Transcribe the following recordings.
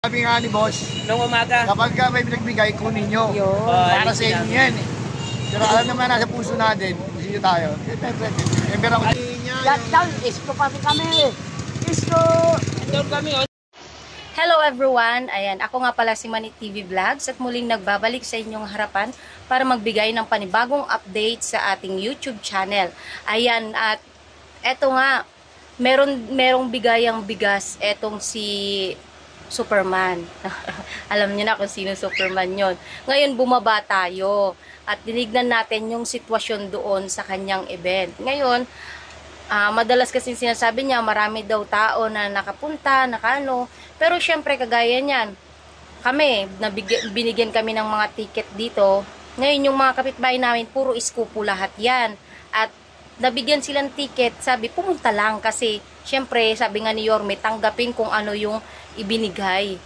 Sabi nga ni boss, nung umaga, kapag ka may pinagbigay, kunin nyo. Para sa inyo yan eh. Pero alam naman nasa puso natin, gusto tayo. Pero ako Lockdown, isko pa kami. Isko! ito kami. Hello everyone! Ayan, ako nga pala si Manit TV Vlogs at muling nagbabalik sa inyong harapan para magbigay ng panibagong update sa ating YouTube channel. Ayan, at eto nga, merong bigayang bigas etong si Superman. Alam niyo na kung sino Superman yon. Ngayon bumaba tayo at dinignan natin yung sitwasyon doon sa kanyang event. Ngayon, madalas kasi sinasabi niya marami daw tao na nakapunta, nakano. Pero syempre kagaya niyan, kami, binigyan kami ng mga ticket dito. Ngayon yung mga kapitbahay namin, puro iskupo lahat yan. At nabigyan silang ticket, sabi pumunta lang kasi syempre sabi nga ni Yorme, tanggapin kung ano yung binigay.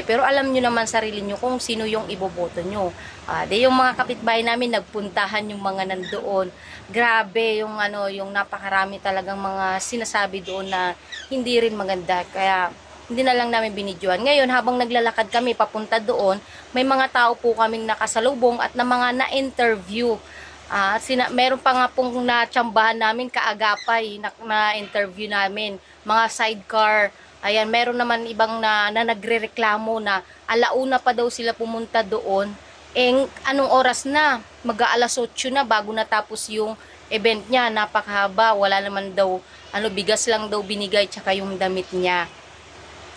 Pero alam nyo naman sarili nyo kung sino yung iboboto nyo. Yung mga kapitbahay namin nagpuntahan yung mga nandoon. Grabe yung yung napakarami talagang mga sinasabi doon na hindi rin maganda. Kaya hindi na lang namin binidyoan. Ngayon habang naglalakad kami papunta doon, may mga tao po kaming nakasalubong at na mga na-interview. Meron pa nga pong natsambahan namin kaagapay na interview namin, mga sidecar. Ayan, meron naman ibang na nagrereklamo na alauna pa daw sila pumunta doon. Anong oras na? Mag-aalas 8 na bago natapos yung event niya. Napakahaba, wala naman daw, bigas lang daw binigay tsaka yung damit niya.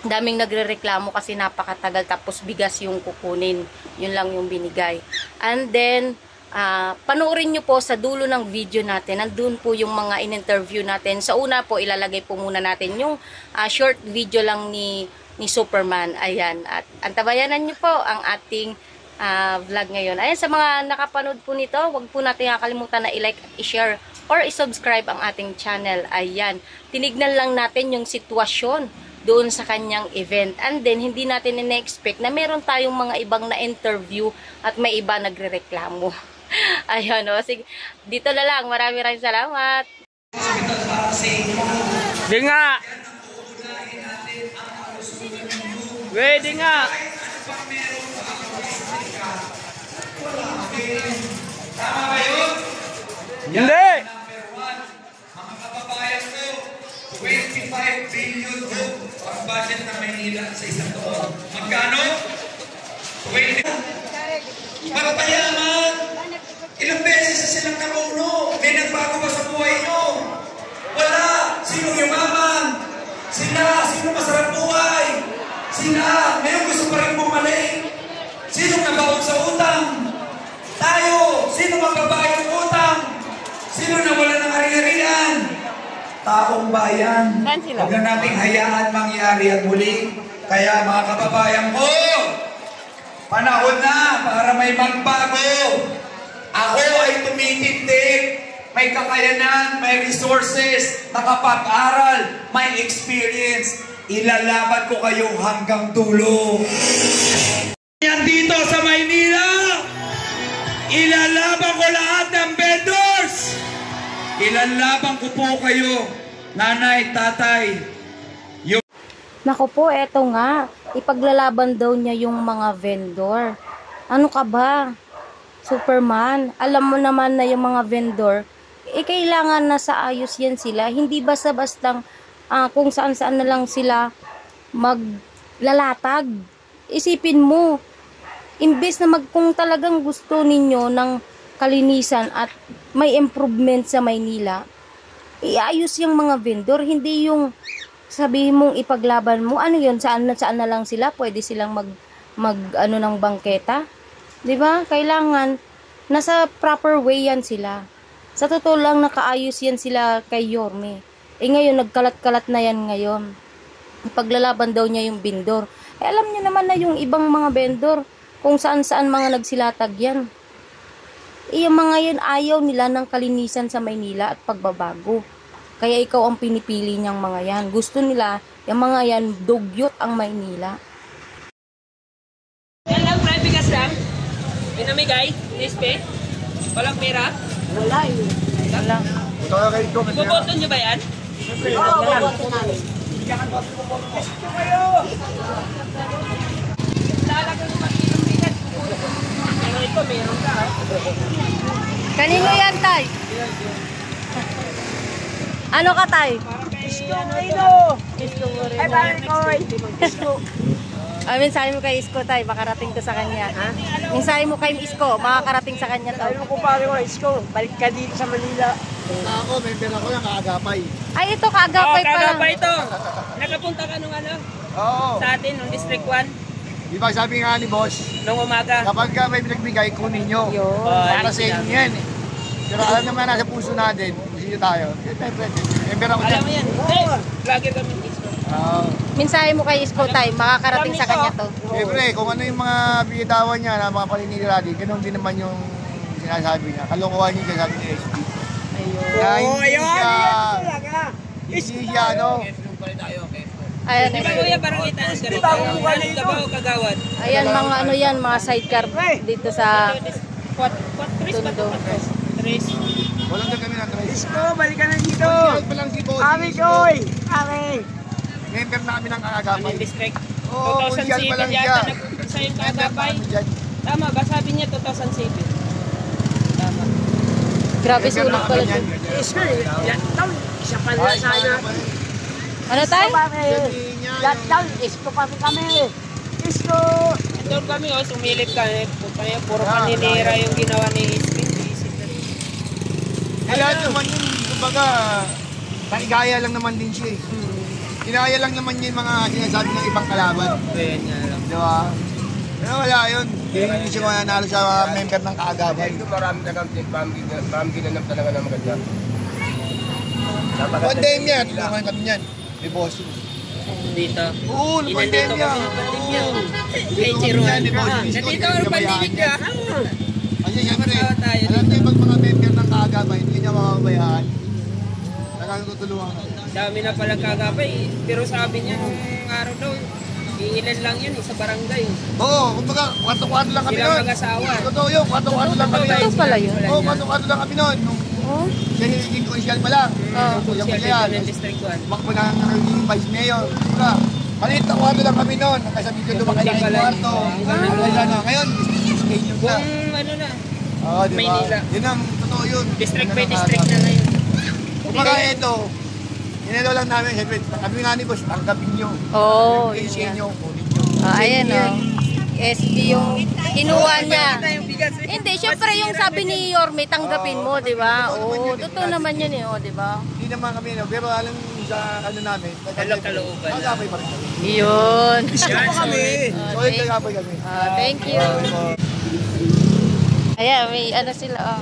Daming nagrereklamo kasi napakatagal tapos bigas yung kukunin. Yun lang yung binigay. And then, panoorin nyo po sa dulo ng video natin. Nandun po yung mga in-interview natin. Sa una po, ilalagay po muna natin yung short video lang ni Superman. Ayan. At antabayanan nyo po ang ating vlog ngayon. Ayan, sa mga nakapanood po nito, wag po natin kakalimutan na i-like at i-share or i-subscribe ang ating channel. Ayan. Tinignan lang natin yung sitwasyon doon sa kanyang event. And then, hindi natin in-expect na meron tayong mga ibang na-interview at may iba nagre-reklamo. Ayun, sige. Dito na lang. Maraming salamat. Di nga! Pwede nga! Tama ba yun? Hindi! Mga kababayan ko, 25 billion po ang budget ng Maynila sa isang taon. Magkano? 20. Magpayaman! Ilang beses na silang nakuno? May nagbago ba sa buhay nyo? Wala! Sino yumaman? Sino masarap buhay? Mayroong gusto pa rin bumalik? Sino nabaon sa utang? Tayo! Sino magbabayad ng utang? Sino nawala ng ari-arian? Taong bayan. Huwag na nating hayaan mangyari at muli. Kaya mga kababayan ko, panahon na para may magbago. Ako ay tumitindig, may kakayanan, may resources, nakapag-aral, may experience. Ilalaban ko kayo hanggang dulo. Yan dito sa Maynila, ilalaban ko lahat ng vendors. Ilalaban ko po kayo, nanay, tatay. Naku po, eto nga. Ipaglalaban daw niya yung mga vendor. Ano ka ba? Superman, alam mo naman na yung mga vendor, kailangan na sa ayos yan sila. Hindi basta-bastang kung saan-saan na lang sila maglalatag. Isipin mo, imbes na kung talagang gusto ninyo ng kalinisan at may improvement sa Maynila, iayos yung mga vendor, hindi yung sabihin mong ipaglaban mo. Ano yun? Saan na lang sila? Pwede silang ng bangketa? 'Di ba? Kailangan nasa proper way yan sila. Sa totoo lang nakaayos yan sila kay Yorme. Ngayon nagkalat-kalat na yan ngayon. Paglalaban daw niya yung vendor. Alam niyo naman na yung ibang mga vendor kung saan-saan mga nagsilatag yan. Yung mga yan ayaw nila ng kalinisan sa Maynila at pagbabago. Kaya ikaw ang pinipili niyang mga yan. Gusto nila yung mga yan dugyot ang Maynila. Yan lang, bigas lang. Pinamigay, nispe. Walang pera. Wala yun. Wala. ito. Iboboto nyo ba yan? Oo, boboto namin. Lalagay mo mag-ilong bigat. Pero ito, meron ka. Kanino yan, Tay? Ano ka, Tay? Isko, Ino. Ay, bakit ko? Isko. Mensahe mo kay Isko, Tay, makarating to sa kanya. Mensahe mo kay Isko, makakarating sa kanya to. Sabi mo kung pare ko, Isko, balik ka dito sa Manila. Ako, member ako ng kaagapay. Ay, ito, kaagapay pa lang. Kagapay ito. Nakapunta ka nung ano? Oo. Sa atin, nung District 1. Di ba sabi nga ni boss, Nung umaga. kapag ka may pinagbigay, kunin nyo. Yun. Para sa inyo yan eh. Pero alam naman nasa puso natin, kung sino tayo. Member ako Alam dyan. mo yan. Hey, vlogger kami ng Isko. Oo. Mensahe mo kay Isko, Tay, makakarating sa kanya to. Siyempre, kung ano yung mga bigitawan niya na mga paninira din, ganun din naman yung sinasabi niya. Kalokohan niya yung sabi ni SP. Na hindi siya, hindi siya, no? Ayan, Di ba kuya, parang itaas ka rin. Anong ka ba o kagawad? ayan mga ano yan, mga sidecar dito sa Tris ba ito? Tondo. Tris. Walang kami ng Trace. Isko, balik ka na dito. Consial pa lang si Boss. Kami, Koy. Kami. Member na kami ng Anong kaagapay. district? Oo, consial pa 2007 lang siya. yata nagpunta sa yung Member pa kagapay. kami dyan. Tama ba? Sabi niya 2007. Tama. grabe sulit pala to. Isko, lockdown. Isa pa nila Ay, sana. Ano, Tay? Isko, kami. Lockdown. Isko pa kami. Isko. Doon kami sumilip kami. Puro paninira yung ginawa ni Isko. Lahat naman yun, kumbaga, paigaya lang naman din siya eh. Kinaya lang naman yun mga sinasabi ng ibang kalaban. Ayan nga lang. Di ba? Pero wala yun. Hindi siya mananalo sa member ng kaagapay. Ito marami talagang pam ginanap talaga ng maganda. Pandemya, tulungan kami yan. May boss. Dito. Oo, nung Inandito pandemya. kami ng pandemya. Oo. Kay Tulungan Chiruan. yan, ni Boss. Nandito ang pandemic ka. Kasi siyempre, Kasama tayo alam niyo pag mga member ng kaagapay, hindi niya makabayaan. Nakakutulungan ka. Dami na palang kagapay. Pero sabi niya nung araw daw, iilan lang yun sa barangay. Oo, kumbaga, kwato-kwato lang kami Sila nun. mag-asawa. Totoo yun, kwato-kwato lang kami nun. Ito pala yun. Oo, kwato-kwato lang kami nun. Nung Oh, siniging konsyal pa lang. Siya Kuya dito yan. ng District 1. Bakbo na naging vice mayor. Diba? Maliit na kwarto lang kami noon. Kaysa dito lumakalaki yung kwarto. Ngayon, stadium na. Kung ano na, Oo, diba? Maynila. Yun ang totoo yun. district Yun by ang district ano. na ngayon. Kumbaga ito, inelo lang namin, siyempre, kami nga ni boss, tanggapin nyo. oh, Yung yun yan. nyo, kunin nyo. Ayan, oh. SP yung kinuha niya. Yung bigas Hindi, syempre yung sabi ni Yorme, tanggapin mo, di ba? Oo, totoo naman yun eh, oh, di ba? Hindi naman kami, no? Pero alam sa ano namin, Kalooban. kagapay pa rin kami. Yun. So, yung kagapay kami. Thank you. Ayan, may ano sila, oh.